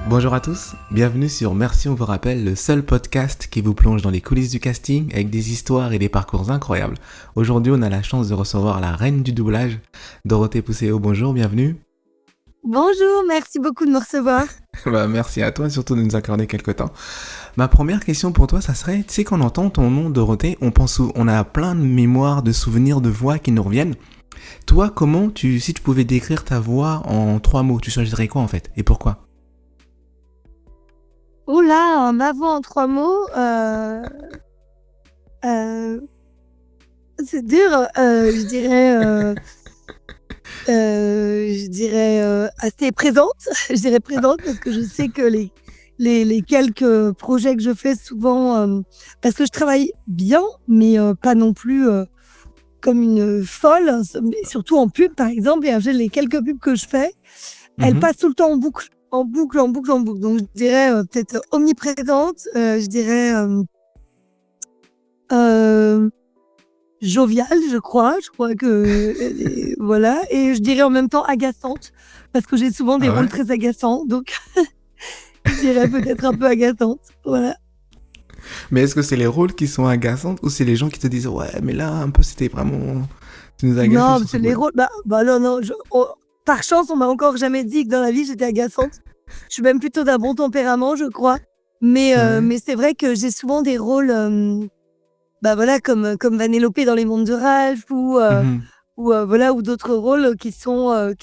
Bonjour à tous, bienvenue sur Merci on vous rappelle, le seul podcast qui vous plonge dans les coulisses du casting avec des histoires et des parcours incroyables. Aujourd'hui, on a la chance de recevoir la reine du doublage, Dorothée Pousseau. Bonjour, bienvenue. Bonjour, merci beaucoup de me recevoir. Merci à toi surtout de nous accorder quelques temps. Ma première question pour toi, ça serait, tu sais, quand on entend ton nom Dorothée, on a plein de mémoires, de souvenirs, de voix qui nous reviennent. Toi, si tu pouvais décrire ta voix en 3 mots, tu choisirais quoi en fait et pourquoi? Oh là, ma voix en 3 mots, c'est dur, je dirais, assez présente. Je dirais présente parce que je sais que les quelques projets que je fais souvent, parce que je travaille bien, mais pas non plus, comme une folle, hein, mais surtout en pub, par exemple. Et les quelques pubs que je fais, elles passent tout le temps en boucle, en boucle, en boucle, en boucle. Donc je dirais, peut-être omniprésente, je dirais, joviale, je crois. Je crois que voilà, et je dirais en même temps agaçante, parce que j'ai souvent des Ah rôles ouais? très agaçants, donc je dirais peut-être un peu agaçante, voilà. Mais est-ce que c'est les rôles qui sont agaçants ou c'est les gens qui te disent ouais mais là un peu c'était vraiment tu nous as agacé Non, sur ce c'est les coup-là. rôles, non, par chance, on m'a encore jamais dit que dans la vie, j'étais agaçante. Je suis même plutôt d'un bon tempérament, je crois. Ouais. Mais c'est vrai que j'ai souvent des rôles, voilà, comme Vanellope dans Les Mondes de Ralph, Mhm. voilà, ou d'autres rôles qui sont un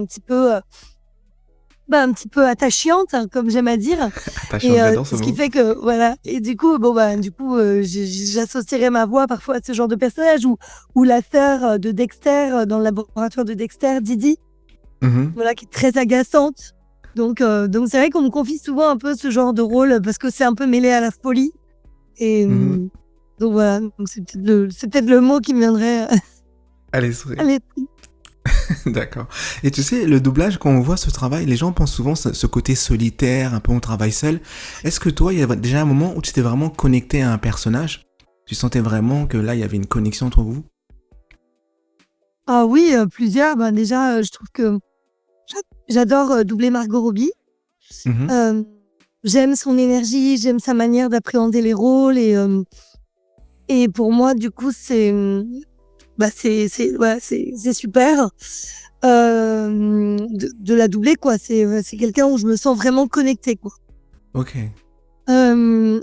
petit peu attachantes, hein, comme j'aime à dire. Attachante, j'adore ce Ce qui mot. fait que voilà, et j'associerais ma voix parfois à ce genre de personnage, ou la sœur, de Dexter, dans le laboratoire de Dexter, Didi, Mhm. voilà, qui est très agaçante. Donc c'est vrai qu'on me confie souvent un peu ce genre de rôle parce que c'est un peu mêlé à la folie, et Mhm. donc voilà, donc c'est peut-être le mot qui me viendrait Allez, à souris. l'esprit. D'accord. Et tu sais, le doublage, quand on voit ce travail, les gens pensent souvent ce côté solitaire, un peu on travaille seul. Est-ce que toi, il y avait déjà un moment où tu t'es vraiment connecté à un personnage? Tu sentais vraiment que là, il y avait une connexion entre vous? Ah oui, plusieurs. Déjà, je trouve que j'adore, doubler Margot Robbie. Mhm. Hem, J'aime son énergie, j'aime sa manière d'appréhender les rôles, et pour moi, du coup, c'est super, de la doubler, quoi. C'est quelqu'un où je me sens vraiment connectée, quoi. Ok.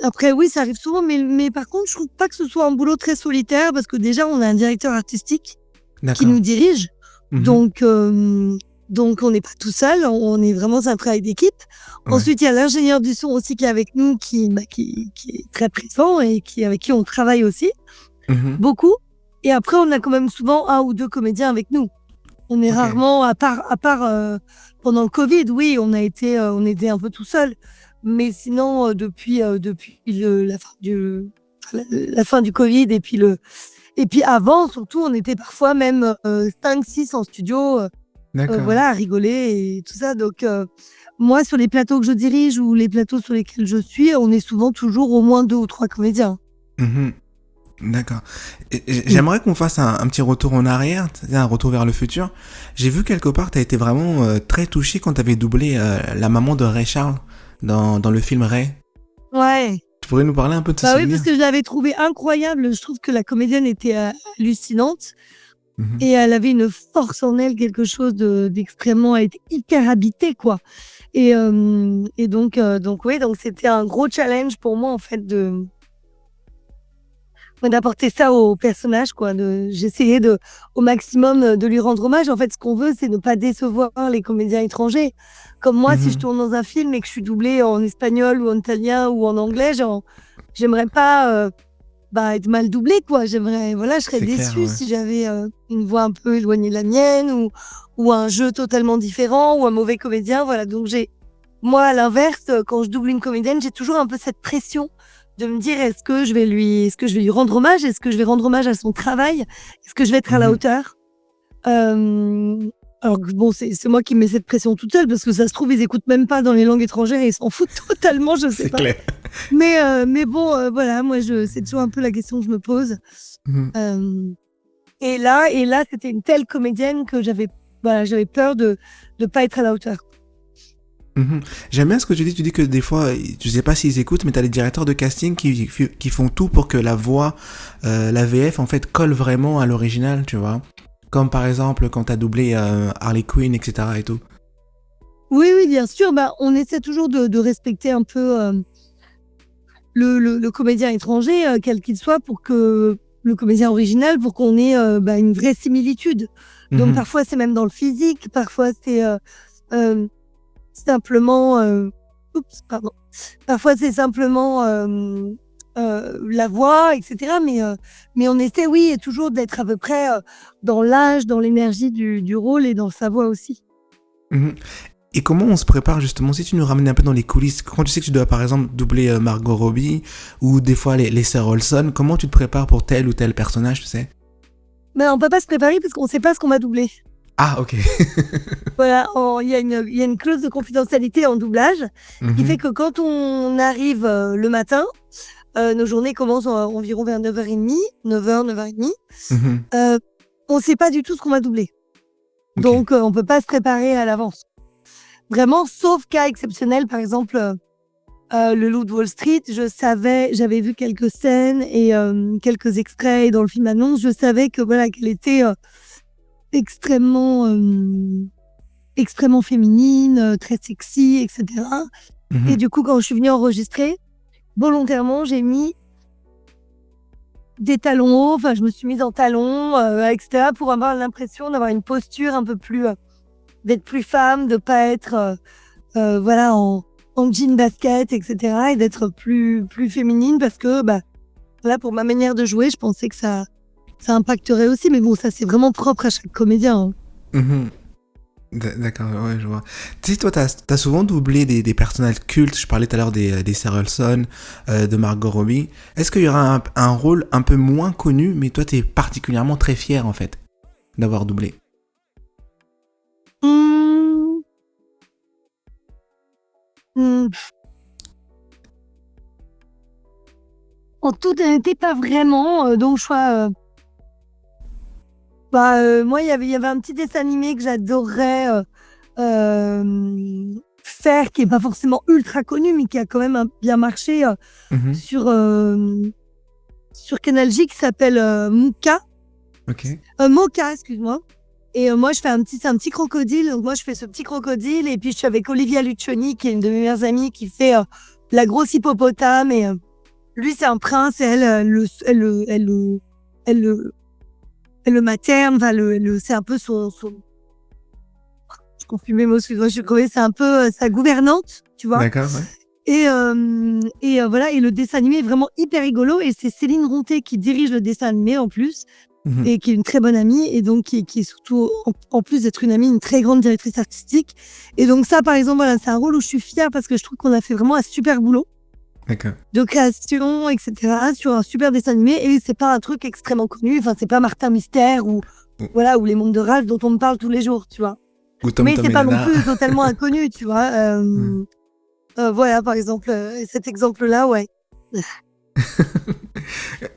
Après oui, ça arrive souvent, mais par contre, je trouve pas que ce soit un boulot très solitaire parce que déjà, on a un directeur artistique qui D'accord. nous dirige. Mhm. Donc, donc on n'est pas tout seul, on est vraiment un travail d'équipe. Ouais. Ensuite, il y a l'ingénieur du son aussi qui est avec nous, qui est très présent et avec qui on travaille aussi Mhm. beaucoup. Et après, on a quand même souvent un ou deux comédiens avec nous. On est Ok. rarement, à part pendant le Covid, oui, on était un peu tout seul. Mais sinon, depuis la fin du Covid, et puis avant, surtout, on était parfois même 5-6 en studio, D'accord. voilà, à rigoler et tout ça. Donc, moi, sur les plateaux que je dirige ou les plateaux sur lesquels je suis, on est souvent toujours au moins 2 ou 3 comédiens. Mhm. D'accord. Mmh. J'aimerais qu'on fasse un petit retour en arrière, c'est-à-dire un retour vers le futur. J'ai vu quelque part, tu as été vraiment très touché quand tu avais doublé la maman de Ray Charles dans le film Ray. Ouais. Tu pourrais nous parler un peu de ce Bah oui, parce souvenir? que je l'avais trouvée incroyable. Je trouve que la comédienne était, hallucinante, Mhm. et elle avait une force en elle, quelque chose d'extrêmement, elle était hyper habitée, quoi. Donc oui, donc c'était un gros challenge pour moi, en fait, d'apporter ça au personnage, quoi. J'essayais au maximum, de lui rendre hommage. En fait, ce qu'on veut, c'est ne pas décevoir les comédiens étrangers. Comme moi, si je Mhm. tourne dans un film et que je suis doublée en espagnol ou en italien ou en anglais, genre, j'aimerais pas, être mal doublée, quoi. Voilà, je serais C'est clair, déçue ouais. si j'avais, une voix un peu éloignée de la mienne, ou un jeu totalement différent, ou un mauvais comédien, voilà. Donc moi, à l'inverse, quand je double une comédienne, j'ai toujours un peu cette pression de me dire: est-ce que je vais lui rendre hommage? Est-ce que je vais rendre hommage à son travail? Est-ce que je vais être à la Mhm. hauteur? Hem, alors que bon, c'est moi qui mets cette pression toute seule parce que ça se trouve, ils écoutent même pas dans les langues étrangères et ils s'en foutent totalement, je sais C'est pas. clair. Mais bon, voilà, moi c'est toujours un peu la question que je me pose. Mhm. Hem et là, c'était une telle comédienne que j'avais peur de pas être à la hauteur. Mhm. J'aime bien ce que tu dis que des fois, tu sais pas s'ils écoutent, mais tu as les directeurs de casting qui font tout pour que la voix, la VF, en fait, colle vraiment à l'original, tu vois. Comme par exemple quand tu as doublé Harley Quinn, etc. et tout. Oui, oui, bien sûr. Bah, on essaie toujours de respecter un peu le comédien étranger, quel qu'il soit, pour que le comédien original, pour qu'on ait une vraie similitude. Donc Mhm. parfois c'est même dans le physique, parfois c'est euh, simplement, oups, pardon. Parfois c'est simplement la voix, etc. Mais on essaie, oui, toujours d'être à peu près dans l'âge, dans l'énergie du rôle et dans sa voix aussi. Mhm. Et comment on se prépare justement, si tu nous ramènes un peu dans les coulisses, quand tu sais que tu dois par exemple doubler Margot Robbie ou des fois les sœurs Olsen, comment tu te prépares pour tel ou tel personnage, tu sais? Mais on peut pas se préparer parce qu'on ne sait pas ce qu'on va doubler. Ah, ok. Voilà, il y a une clause de confidentialité en doublage qui fait Mhm. que quand on arrive le matin, nos journées commencent environ vers 9h30, 9h, 9h30. Mhm. On ne sait pas du tout ce qu'on va doubler. Ok. Donc, on ne peut pas se préparer à l'avance. Vraiment, sauf cas exceptionnel, par exemple, Le Loup de Wall Street, j'avais vu quelques scènes et quelques extraits dans le film annonce, je savais que voilà, qu'elle était extrêmement, extrêmement féminine, très sexy, etc. Et Mhm. du coup, quand je suis venue enregistrer, volontairement, j'ai mis des talons hauts, enfin, je me suis mise en talons, etc., pour avoir l'impression d'avoir une posture un peu plus, d'être plus femme, de pas être, voilà, en jean basket, etc., et d'être plus féminine parce que, bah, voilà, pour ma manière de jouer, je pensais que ça impacterait aussi. Mais bon, ça, c'est vraiment propre à chaque comédien, hein. Mhm. D'accord, ouais, je vois. Tu sais, toi, t'as souvent doublé des personnages cultes. Je parlais tout à l'heure des Sarah Paulson, de Margot Robbie. Est-ce qu'il y aura un rôle un peu moins connu, mais toi, t'es particulièrement très fier, en fait, d'avoir doublé? Mmh, mmh, En toute honnêteté, pas vraiment, donc moi, il y avait un petit dessin animé que j'adorerais, faire, qui est pas forcément ultra connu, mais qui a quand même bien marché, Mhm. sur, sur Canal J, qui s'appelle, Mooka. Ok. Moka, excuse-moi. Et moi, c'est un petit crocodile. Donc moi, je fais ce petit crocodile et puis je suis avec Olivia Luccioni, qui est une de mes meilleures amies, qui fait la grosse hippopotame. Et lui, c'est un prince et elle le materne. Enfin, c'est un peu je confonds mes mots, excuse-moi, je suis crevée. C'est un peu sa gouvernante, tu vois. D'accord, ouais. Voilà. Et le dessin animé est vraiment hyper rigolo. Et c'est Céline Ronté qui dirige le dessin animé en plus. Mhm. Et qui est une très bonne amie, et donc qui est surtout, en plus d'être une amie, une très grande directrice artistique. Et donc ça, par exemple, voilà, c'est un rôle où je suis fière parce que je trouve qu'on a fait vraiment un super boulot D'accord. de création, etc., sur un super dessin animé. Et c'est pas un truc extrêmement connu, enfin, c'est pas Martin Mystère ou, Ou, voilà, ou Les Mondes de Rage dont on me parle tous les jours, tu vois. ou Tom Mais Tom c'est et pas non Nana. plus totalement inconnu, tu vois. Mhm. Voilà, par exemple, cet exemple-là, ouais.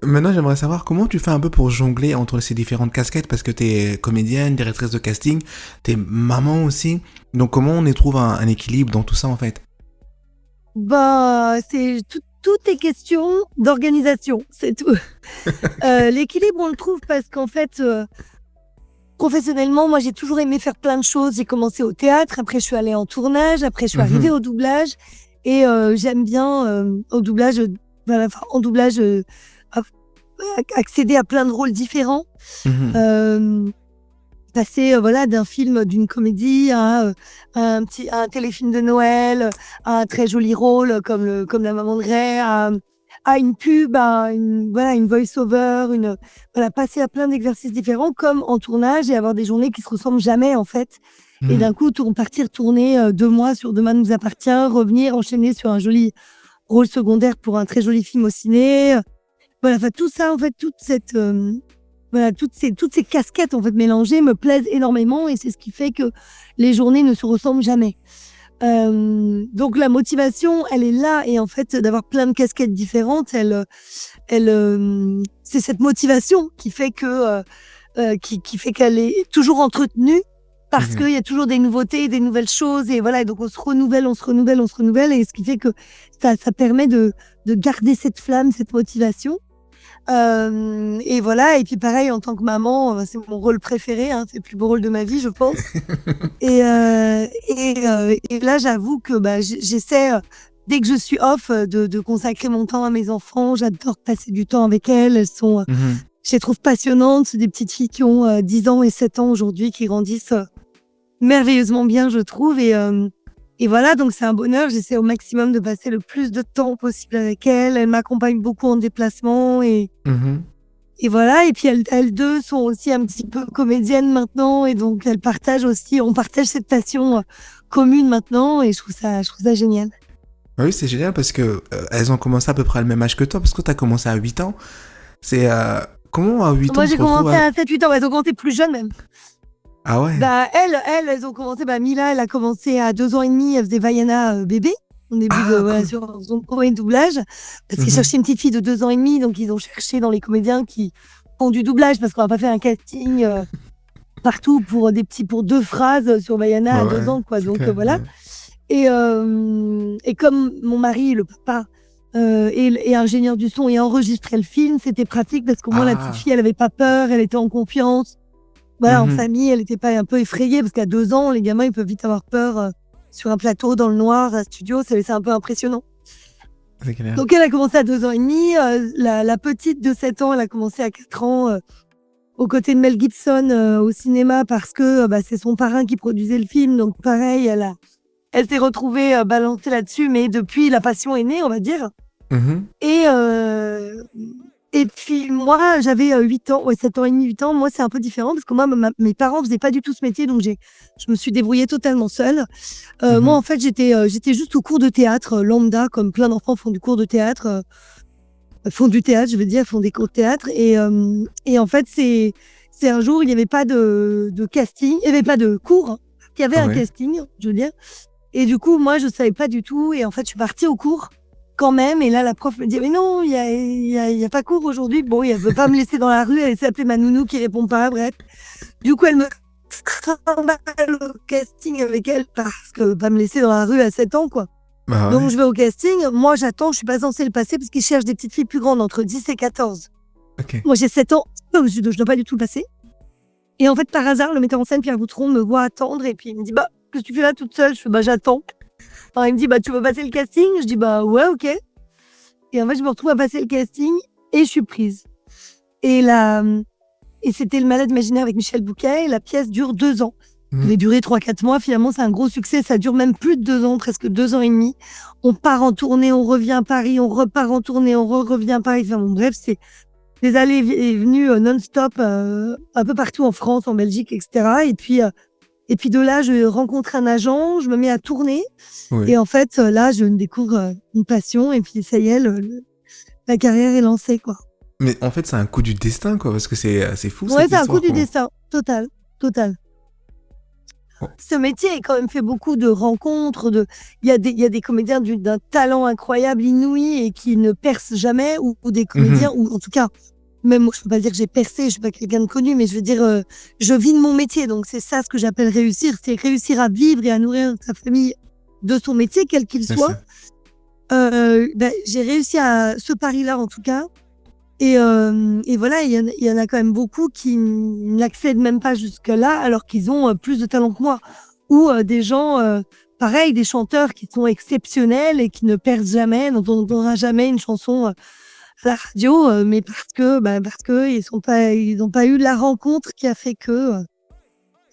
Maintenant, j'aimerais savoir comment tu fais un peu pour jongler entre ces différentes casquettes parce que t'es comédienne, directrice de casting, t'es maman aussi. Donc, comment on y trouve un équilibre dans tout ça en fait? C'est tout est question d'organisation, c'est tout. L'équilibre, on le trouve parce qu'en fait, professionnellement, moi, j'ai toujours aimé faire plein de choses. J'ai commencé au théâtre, après je suis allée en tournage, après je suis arrivée Mhm. au doublage et j'aime bien, au doublage, voilà, enfin, en doublage, av accéder à plein de rôles différents. Mhm. Hem, Passer, voilà, d'un film, d'une comédie à un téléfilm de Noël, à un très joli rôle comme La Maman de Ray, à une pub, à une voice over, voilà, passer à plein d'exercices différents comme en tournage et avoir des journées qui se ressemblent jamais, en fait. Et Mhm. d'un coup, partir tourner 2 mois sur Demain nous appartient, revenir enchaîner sur un joli rôle secondaire pour un très joli film au ciné. Voilà, enfin tout ça, en fait, voilà, toutes ces casquettes, en fait, mélangées me plaisent énormément et c'est ce qui fait que les journées ne se ressemblent jamais. Donc la motivation, elle est là et en fait, d'avoir plein de casquettes différentes, c'est cette motivation qui fait qu'elle est toujours entretenue parce Ok. qu'il y a toujours des nouveautés, des nouvelles choses et voilà, et donc on se renouvelle et ce qui fait que ça permet de garder cette flamme, cette motivation. Et voilà, et puis pareil en tant que maman, c'est mon rôle préféré, hein, c'est le plus beau rôle de ma vie, je pense. Et là, j'avoue que j'essaie, dès que je suis off, de consacrer mon temps à mes enfants. J'adore passer du temps avec elles. Elles sont, Mhm. je les trouve passionnantes. C'est des petites filles qui ont 10 ans et 7 ans aujourd'hui, qui grandissent merveilleusement bien, je trouve. Et voilà, donc c'est un bonheur. J'essaie au maximum de passer le plus de temps possible avec elles. Elles m'accompagnent beaucoup en déplacement Mhm. et voilà, et puis elles deux sont aussi un petit peu comédiennes maintenant, et donc on partage cette passion commune maintenant, et je trouve ça génial. Ah oui, c'est génial parce que elles ont commencé à peu près à le même âge que toi, parce que tu as commencé à 8 ans. C'est comment à 8 ans Moi, on se j'ai retrouve commencé à... à 7-8 ans, elles ont commencé plus jeunes même. Ah ouais. Elles ont commencé, Mila, elle a commencé à 2 ans et demi, elle faisait Vaiana bébé, au début Ah voilà, cool. sur son premier doublage, parce qu'ils Mhm. cherchaient une petite fille de 2 ans et demi, donc ils ont cherché dans les comédiens qui font du doublage, parce qu'on va pas faire un casting partout pour 2 phrases sur Vaiana à Bah 2 ouais, ans, quoi. c'est Donc clair. voilà. Ouais. Et comme mon mari, le papa, est ingénieur du son et enregistrait le film, c'était pratique parce qu'au moins la petite Ah. fille, elle avait pas peur, elle était en confiance. Voilà, en Mhm. famille, elle était pas un peu effrayée parce qu'à 2 ans, les gamins, ils peuvent vite avoir peur sur un plateau, dans le noir, un studio, c'est un peu impressionnant. C'est clair. Donc elle a commencé à 2 ans et demi. La petite de 7 ans, elle a commencé à 4 ans aux côtés de Mel Gibson au cinéma parce que c'est son parrain qui produisait le film. Donc pareil, elle s'est retrouvée balancée là-dessus, mais depuis, la passion est née, on va dire. Mhm. Et, euh, et puis moi, j'avais 8 ans, ouais, 7 ans et demi, 8 ans. Moi, c'est un peu différent parce que moi, mes parents faisaient pas du tout ce métier, donc je me suis débrouillée totalement seule. Moi, Mhm. en fait, j'étais juste au cours de théâtre, lambda, comme plein d'enfants font du cours de théâtre, font du théâtre, je veux dire, font des cours de théâtre. Et en fait, c'est un jour, il n'y avait pas de casting, il n'y avait pas de cours, hein. Il y avait un Ouais. casting, je veux dire. Et du coup, moi, je savais pas du tout. Et en fait, je suis partie au cours quand même. Et là, la prof me dit, mais non, il y a pas cours aujourd'hui. Bon, elle veut pas me laisser dans la rue. Elle essaie d'appeler ma nounou qui répond pas. Bref. Du coup, elle me trimballe au casting avec elle parce que pas me laisser dans la rue à 7 ans, quoi. Bah Donc, ouais. je vais au casting. Moi, j'attends. Je suis pas censée le passer parce qu'ils cherchent des petites filles plus grandes, entre 10 et 14. Ok. Moi, j'ai 7 ans. Donc, je dois pas du tout le passer. Et en fait, par hasard, le metteur en scène, Pierre Boutron, me voit attendre. Et puis, il me dit, qu'est-ce que tu fais là toute seule? Je fais, j'attends. Alors, il me dit, tu veux passer le casting? Je dis, ouais, ok. Et en fait, je me retrouve à passer le casting et je suis prise. Et et c'était Le Malade imaginaire avec Michel Bouquet. Et la pièce dure 2 ans. Elle Mhm. devait durer 3-4 mois. Finalement, c'est un gros succès. Ça dure même plus de 2 ans, presque 2 ans et demi. On part en tournée, on revient à Paris, on repart en tournée, on revient à Paris. Enfin, bon, bref, c'est des allées et venues non-stop, un peu partout en France, en Belgique, etc. Et puis de là, je rencontre un agent, je me mets à tourner. Oui. Et en fait, là, je découvre une passion. Et puis, ça y est, la carrière est lancée, quoi. Mais en fait, c'est un coup du destin, quoi, parce que c'est fou Ouais, cette c'est un coup histoire, du quoi. destin. Total, total. Oh. Ce métier est quand même fait beaucoup de rencontres. Il y a des comédiens d'un talent incroyable, inouï, et qui ne percent jamais, ou des comédiens, Mhm. ou en tout cas, même moi, je peux pas dire que j'ai percé, je suis pas quelqu'un de connu, mais je veux dire, je vis de mon métier. Donc, c'est ça ce que j'appelle réussir. C'est réussir à vivre et à nourrir sa famille de son métier, quel qu'il C'est soit. ça. J'ai réussi à ce pari-là, en tout cas. Et voilà, il y en a quand même beaucoup qui n'accèdent même pas jusque-là, alors qu'ils ont plus de talent que moi. Ou des gens, pareil, des chanteurs qui sont exceptionnels et qui ne percent jamais, dont on n'entendra jamais une chanson à la radio, mais parce que ils n'ont pas eu la rencontre qui a fait que,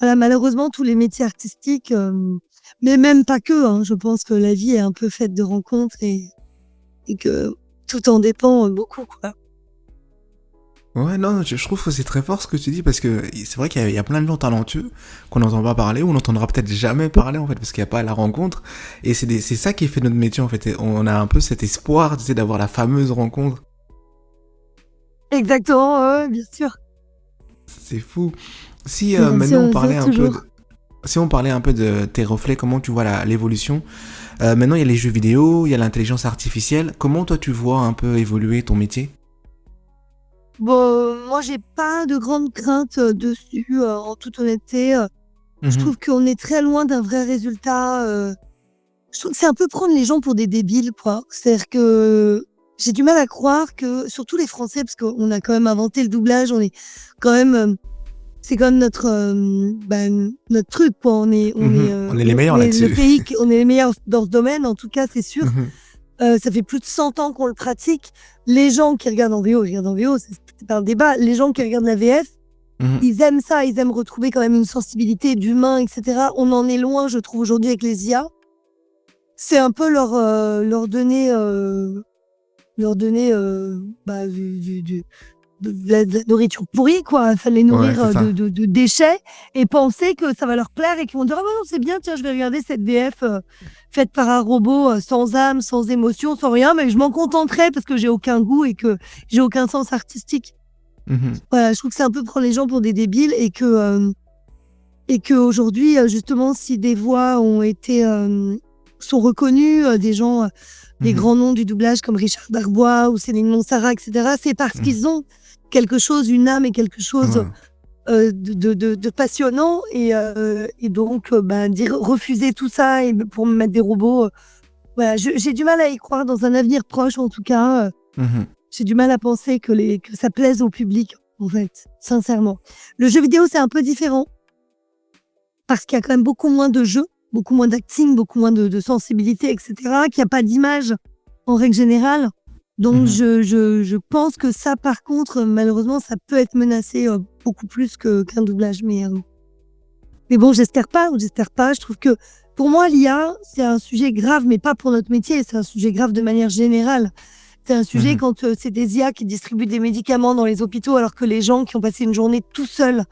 voilà, malheureusement, tous les métiers artistiques, mais même pas que, hein, je pense que la vie est un peu faite de rencontres et que tout en dépend beaucoup, quoi. Ouais, non, je trouve que c'est très fort ce que tu dis parce que c'est vrai qu'il y a plein de gens talentueux qu'on n'entend pas parler ou on n'entendra peut-être jamais parler en fait parce qu'il n'y a pas la rencontre et c'est ça qui fait notre métier en fait. Et on a un peu cet espoir, tu sais, d'avoir la fameuse rencontre. Exactement, ouais, bien sûr. C'est fou. Si Bien maintenant on sûr, parlait un peu toujours. de, si on parlait un peu de tes reflets, comment tu vois l'évolution. Maintenant il y a les jeux vidéo, il y a l'intelligence artificielle. Comment toi tu vois un peu évoluer ton métier? Bon, moi, j'ai pas de grande crainte dessus, en toute honnêteté. Je Mhm. trouve qu'on est très loin d'un vrai résultat. Je trouve que c'est un peu prendre les gens pour des débiles, quoi. C'est-à-dire que j'ai du mal à croire que, surtout les Français, parce qu'on a quand même inventé le doublage, on est quand même, c'est quand même notre truc, quoi. On est les meilleurs On est le là-dessus. pays, on est les meilleurs dans ce domaine, en tout cas, c'est sûr. Mhm. Ça fait plus de 100 ans qu'on le pratique. Les gens qui regardent en VO, ils regardent en VO, c'est pas un débat. Les gens qui regardent la VF, Mhm. ils aiment ça, ils aiment retrouver quand même une sensibilité d'humain, etc. On en est loin, je trouve, aujourd'hui avec les IA. C'est un peu leur donner, de la nourriture pourrie, quoi. Enfin, les Ouais, nourrir c'est ça. de déchets et penser que ça va leur plaire et qu'ils vont dire: «Ah bah non, c'est bien, tiens, je vais regarder cette VF faite par un robot sans âme, sans émotion, sans rien, mais je m'en contenterai parce que j'ai aucun goût et que j'ai aucun sens artistique». Mhm. Voilà, je trouve que c'est un peu prendre les gens pour des débiles et qu'aujourd'hui, justement, si des voix sont reconnues, des gens, des Mhm. grands noms du doublage comme Richard Darbois ou Céline Monsara, etc., c'est parce Mhm. qu'ils ont quelque chose, une âme et quelque chose Ouais. de passionnant et donc refuser tout ça et pour me mettre des robots, voilà, j'ai du mal à y croire dans un avenir proche en tout cas, Mhm. j'ai du mal à penser que ça plaise au public, en fait, sincèrement. Le jeu vidéo, c'est un peu différent parce qu'il y a quand même beaucoup moins de jeux, beaucoup moins d'acting, beaucoup moins de sensibilité, et cetera, qu'il y a pas d'image en règle générale. Donc Mhm. je pense que ça, par contre, malheureusement, ça peut être menacé, beaucoup plus qu'un doublage. Mais bon, j'espère pas, j'espère pas. Je trouve que, pour moi, l'IA, c'est un sujet grave, mais pas pour notre métier, c'est un sujet grave de manière générale. C'est un sujet Mhm. quand, c'est des IA qui distribuent des médicaments dans les hôpitaux alors que les gens qui ont passé une journée tout seuls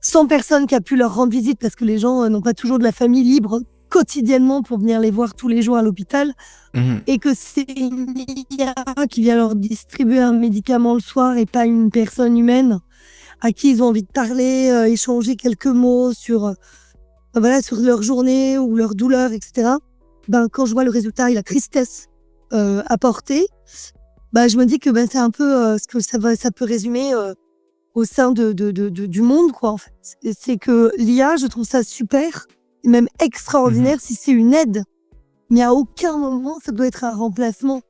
sans personne qui a pu leur rendre visite parce que les gens n'ont pas toujours de la famille libre quotidiennement pour venir les voir tous les jours à l'hôpital Mhm. et que c'est une IA qui vient leur distribuer un médicament le soir et pas une personne humaine à qui ils ont envie de parler, échanger quelques mots sur leur journée ou leur douleur, etc. Quand je vois le résultat et la tristesse apportée, je me dis que c'est un peu ce que ça peut résumer au sein du monde, quoi, en fait. C'est que l'IA, je trouve ça super, et même Mhm. extraordinaire si c'est une aide, mais à aucun moment ça doit être un remplacement.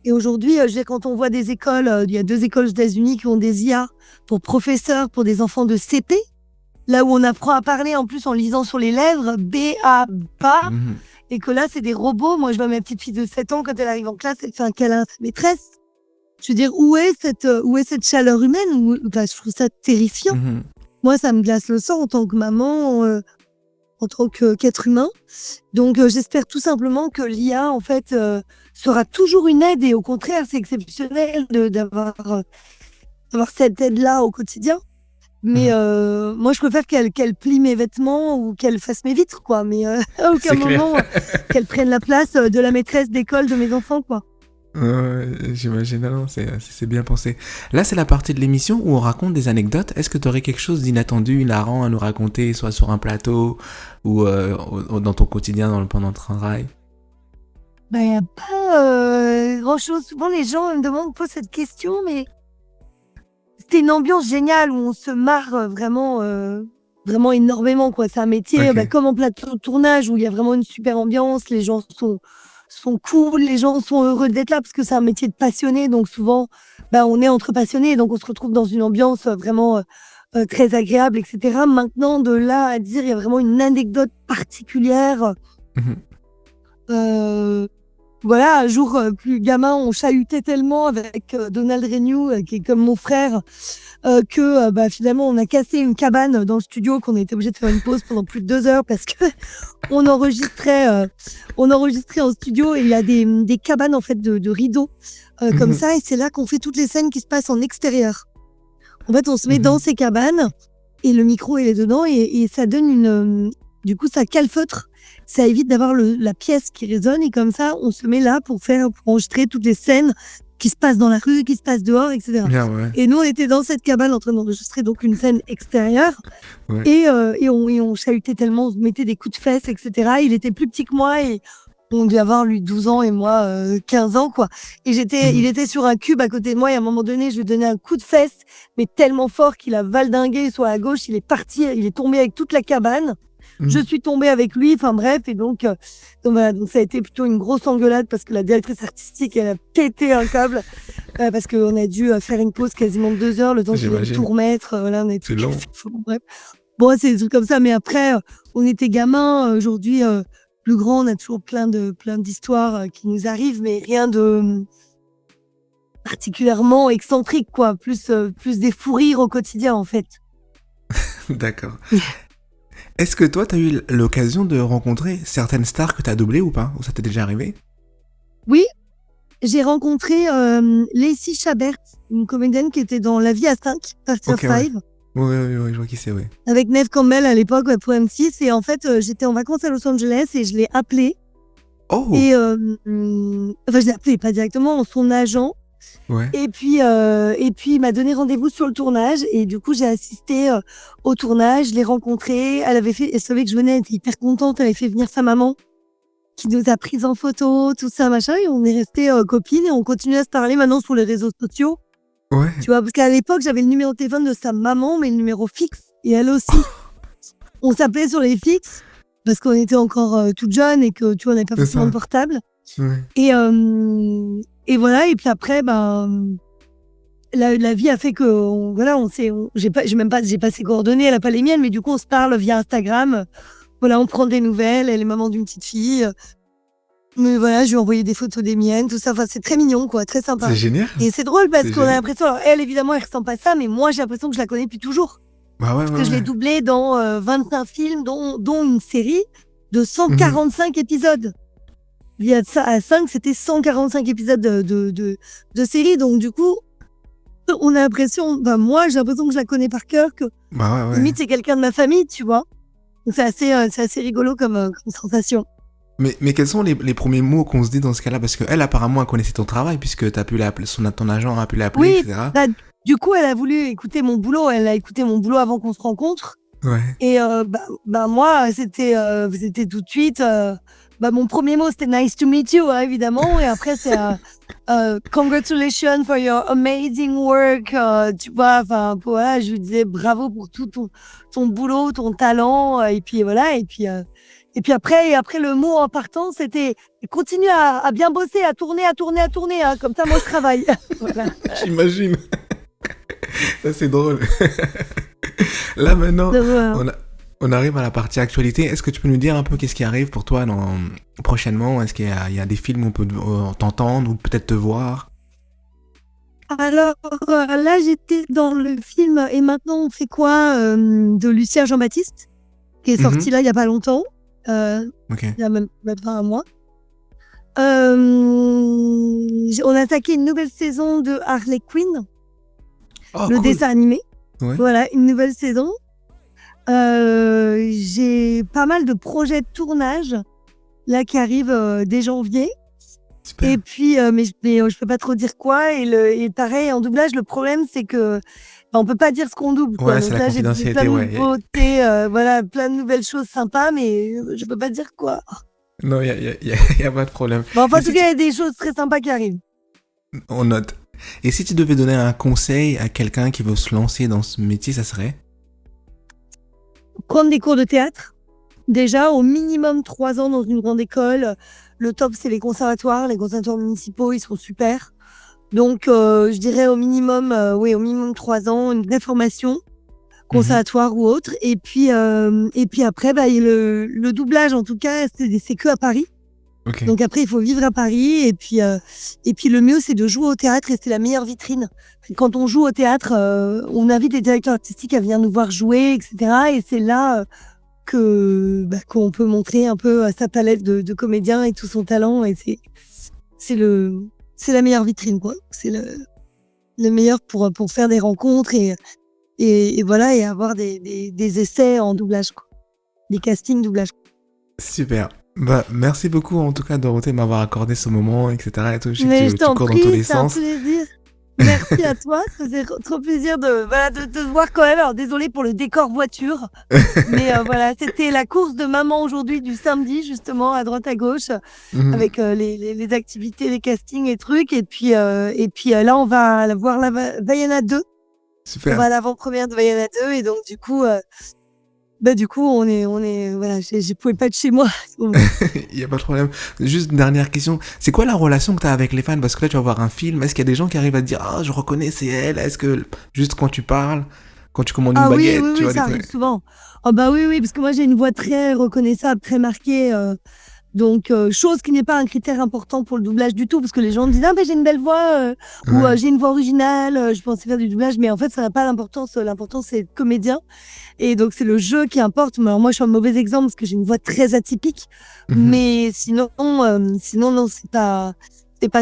Et aujourd'hui, quand on voit des écoles, il y a 2 écoles aux États-Unis qui ont des IA pour professeurs, pour des enfants de CP, là où on apprend à parler en plus en lisant sur les lèvres, B-A-BA, Mhm. et que là, c'est des robots. Moi, je vois ma petite fille de 7 ans, quand elle arrive en classe, elle fait un câlin à sa maîtresse. Je veux dire, où est cette chaleur humaine? Je trouve ça terrifiant. Mhm. Moi, ça me glace le sang en tant que maman, en tant qu'être humain. Donc, j'espère tout simplement que l'IA, en fait, sera toujours une aide et au contraire, c'est exceptionnel d'avoir cette aide-là au quotidien. Mais Mhm. moi, je préfère qu'elle plie mes vêtements ou qu'elle fasse mes vitres, quoi. Mais à aucun C'est clair. moment, qu'elle prenne la place de la maîtresse d'école de mes enfants, quoi. Ouais, j'imagine, non, c'est bien pensé. Là, c'est la partie de l'émission où on raconte des anecdotes. Est-ce que tu aurais quelque chose d'inattendu, hilarant à nous raconter, soit sur un plateau ou dans ton quotidien pendant le travail? Il y a pas grand-chose. Souvent, les gens me posent cette question, mais c'était une ambiance géniale où on se marre vraiment énormément, quoi. C'est un métier, Ok. comme en plateau de tournage où il y a vraiment une super ambiance, les gens sont cool, les gens sont heureux d'être là parce que c'est un métier de passionné, donc souvent, on est entre passionnés, donc on se retrouve dans une ambiance vraiment très agréable, et cetera. Maintenant, de là à dire, il y a vraiment une anecdote particulière. Mhm. Heu, voilà, un jour, plus gamin, on chahutait tellement avec Donald Renew, qui est comme mon frère, que, finalement, on a cassé une cabane dans le studio, qu'on a été obligé de faire une pause pendant plus de 2 heures parce que on enregistrait, heu, on enregistrait en studio et il y a des cabanes, en fait, de rideaux, comme Mhm. ça et c'est là qu'on fait toutes les scènes qui se passent en extérieur. En fait, on se met dans Mhm. ces cabanes et le micro, il est dedans et ça donne du coup, ça calfeutre. Ça évite d'avoir la pièce qui résonne et comme ça, on se met là pour enregistrer toutes les scènes qui se passent dans la rue, qui se passent dehors, et cetera. Bien, ouais. Et nous, on était dans cette cabane en train d'enregistrer donc une scène extérieure Ouais. et on chahutait tellement, on se mettait des coups de fesses, et cetera. Il était plus petit que moi et On devait avoir lui 12 ans et moi 15 ans, quoi. Et il était sur un cube à côté de moi et à un moment donné, je lui ai donné un coup de fesse, mais tellement fort qu'il a valdingué sur la gauche, il est parti, il est tombé avec toute la cabane. Je suis tombée avec lui, enfin bref, et donc voilà, donc ça a été plutôt une grosse engueulade parce que la directrice artistique, elle a pété un câble parce qu'on a dû faire une pause quasiment de 2 heures, le temps qu'il vienne J'imagine. tout remettre. Voilà, on a C'est tout long. cassé. Bref. Bon, c'est des trucs comme ça, mais après, on était gamins. Aujourd'hui, plus grand, on a toujours plein d'histoires qui nous arrivent, mais rien de particulièrement excentrique, quoi. Plus des fous rires au quotidien, en fait. D'accord. Est-ce que toi, t'as eu l'occasion de rencontrer certaines stars que t'as doublées ou pas? Ou ça t'est déjà arrivé? Oui, j'ai rencontré Lacey Chabert, une comédienne qui était dans La vie à 5, Party of Ok, ouais. 5, Oui, je vois qui c'est, oui. avec Neve Campbell à l'époque pour M6. Et en fait, j'étais en vacances à Los Angeles et je l'ai appelée. Oh! Et enfin, je l'ai appelée, pas directement, son agent. Ouais. Et puis il m'a donné rendez-vous sur le tournage. Et du coup, j'ai assisté au tournage, je l'ai rencontrée. Elle savait que je venais, elle était hyper contente. Elle avait fait venir sa maman, qui nous a prises en photo, tout ça, machin. Et on est restés copines et on continue à se parler maintenant sur les réseaux sociaux. Ouais. Tu vois, parce qu'à l'époque, j'avais le numéro de téléphone de sa maman, mais le numéro fixe. Et elle aussi. On s'appelait sur les fixes parce qu'on était encore toutes jeunes et que, tu vois, on n'avait pas C'est forcément ça. de portable. Ouais. Et voilà. Et puis après, la vie a fait que, j'ai pas ses coordonnées, elle a pas les miennes, mais du coup, on se parle via Instagram. Voilà, on prend des nouvelles. Elle est maman d'une petite fille. Mais voilà, je lui ai envoyé des photos des miennes, tout ça. Enfin, c'est très mignon, quoi, très sympa. C'est génial. Et c'est drôle parce C'est qu'on a génial. l'impression, alors elle, évidemment, elle ressemble pas à ça, mais moi, j'ai l'impression que je la connais depuis toujours. Bah ouais, Parce que je l'ai doublée dans 25 films, dont une série de 145 épisodes. Il y a ça à 5, c'était 145 épisodes de série. Donc, du coup, on a l'impression, moi, j'ai l'impression que je la connais par cœur, que Bah ouais. limite, c'est quelqu'un de ma famille, tu vois. Donc, c'est assez rigolo comme sensation. Mais quels sont les premiers mots qu'on se dit dans ce cas-là? Parce qu'elle, apparemment, elle connaissait ton travail, puisque t'as pu l'appeler, ton agent a pu l'appeler, Oui, etc. du coup, elle a voulu écouter mon boulot. Elle a écouté mon boulot avant qu'on se rencontre. Ouais. Et moi, c'était tout de suite. Mon premier mot, c'était nice to meet you, hein, évidemment. Et après, c'est congratulations for your amazing work. Tu vois, enfin, voilà, je lui disais bravo pour tout ton boulot, ton talent. Et puis voilà. Et puis après, le mot en partant, c'était continue à bien bosser, à tourner. Hein, comme ça, moi, je travaille. Voilà. J'imagine. Ça, c'est drôle. Là, maintenant, Donc, voilà. on arrive à la partie actualité. Est-ce que tu peux nous dire un peu qu'est-ce qui arrive pour toi prochainement? Est-ce qu'il y a des films où on peut t'entendre ou peut-être te voir? Alors là, j'étais dans le film Et maintenant on fait quoi de Lucien Jean-Baptiste, qui est sorti là il y a pas longtemps, Ok. il y a même pas un mois. On a attaqué une nouvelle saison de Harley Quinn, Oh, le cool. dessin animé. Ouais. Voilà, une nouvelle saison. J'ai pas mal de projets de tournage là qui arrivent dès janvier. Super. Et puis, mais je peux pas trop dire quoi. Et pareil, en doublage, le problème, c'est que on peut pas dire ce qu'on double, quoi. Ouais, Donc c'est la là, j'ai plein confidentialité, de ouais. nouveautés, voilà, plein de nouvelles choses sympas, mais je peux pas dire quoi. Non, il y a pas de problème. Bon, enfin, en Et tout si cas, il y a des choses très sympas qui arrivent. On note. Et si tu devais donner un conseil à quelqu'un qui veut se lancer dans ce métier, ça serait? Prendre des cours de théâtre. Déjà, au minimum 3 ans dans une grande école. Le top, c'est les conservatoires. Les conservatoires municipaux, ils sont super. Donc, je dirais au minimum 3 ans, une vraie formation, conservatoire ou autre. Et puis après, le doublage, en tout cas, c'est que à Paris. Ok. Donc après, il faut vivre à Paris. Et puis le mieux, c'est de jouer au théâtre et c'est la meilleure vitrine. Quand on joue au théâtre, on invite les directeurs artistiques à venir nous voir jouer, etc. Et c'est là qu'on peut montrer un peu sa palette de comédiens et tout son talent. Et c'est la meilleure vitrine, quoi. C'est le meilleur pour faire des rencontres et voilà, et avoir des essais en doublage, quoi. Des castings doublage. Super. Bah, merci beaucoup en tout cas Dorothée de m'avoir accordé ce moment, etc. Et tout. Je sais Mais que je tu t'en cours dans tous prie, les c'est un sens. plaisir. Merci à toi, ça faisait trop plaisir de te voir quand même. Alors désolée pour le décor voiture, mais voilà, c'était la course de maman aujourd'hui du samedi justement à droite à gauche Mhm. avec les activités, les castings et trucs et puis là on va voir la Vaiana 2. On va Super. à l'avant-première de Vaiana 2 et donc du coup on est voilà, je pouvais pas être chez moi à ce moment. Il n'y a pas de problème. Juste une dernière question. C'est quoi la relation que tu as avec les fans? Parce que là, tu vas voir un film. Est-ce qu'il y a des gens qui arrivent à te dire, ah, je reconnais, c'est elle? Est-ce que juste quand tu parles, quand tu commandes une Ah oui, oui, baguette, tu oui, vois des ça arrive trucs? souvent. Oh bah oui, oui, parce que moi j'ai une voix très reconnaissable, très marquée, donc chose qui n'est pas un critère important pour le doublage du tout, parce que les gens me disent: «Ah mais j'ai une belle voix», ou Ouais. «J'ai une voix originale, je pensais faire du doublage», mais en fait ça n'a pas d'importance, l'important c'est être comédien et donc c'est le jeu qui importe. Mais alors moi je suis un mauvais exemple parce que j'ai une voix très atypique, Mhm. mais sinon non, c'est pas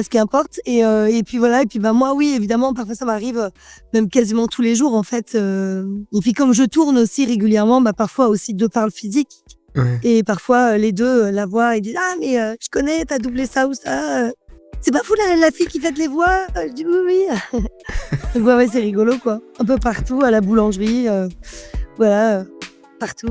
ce qui importe et puis voilà et puis, bah, moi oui évidemment parfois ça m'arrive, même quasiment tous les jours en fait, et puis comme je tourne aussi régulièrement, bah, parfois aussi de par le physique Ouais. et parfois, les 2 la voix, ils disent: «Ah mais je connais, tu as doublé ça ou ça, c'est pas vous la fille qui faites les voix?» Je dis: «Oui, oui». Donc ouais, ouais, c'est rigolo quoi. Un peu partout, à la boulangerie, voilà, partout.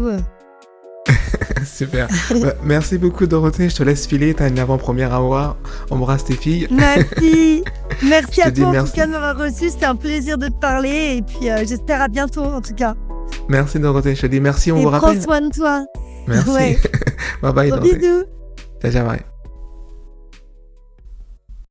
Super. Bah, merci beaucoup, Dorothée. Je te laisse filer. T'as une avant-première à voir. Embrasse tes filles. Merci. Je Merci te à dis toi en tout merci. cas de m'avoir reçue, c'était un plaisir de te parler et puis, j'espère à bientôt en tout cas Merci, Dorothée. Je te dis merci. On et vous prends rappelle. soin de toi. Merci. Ouais, Bye bye, gros Dorothée. bisous. Ciao, ciao, bye.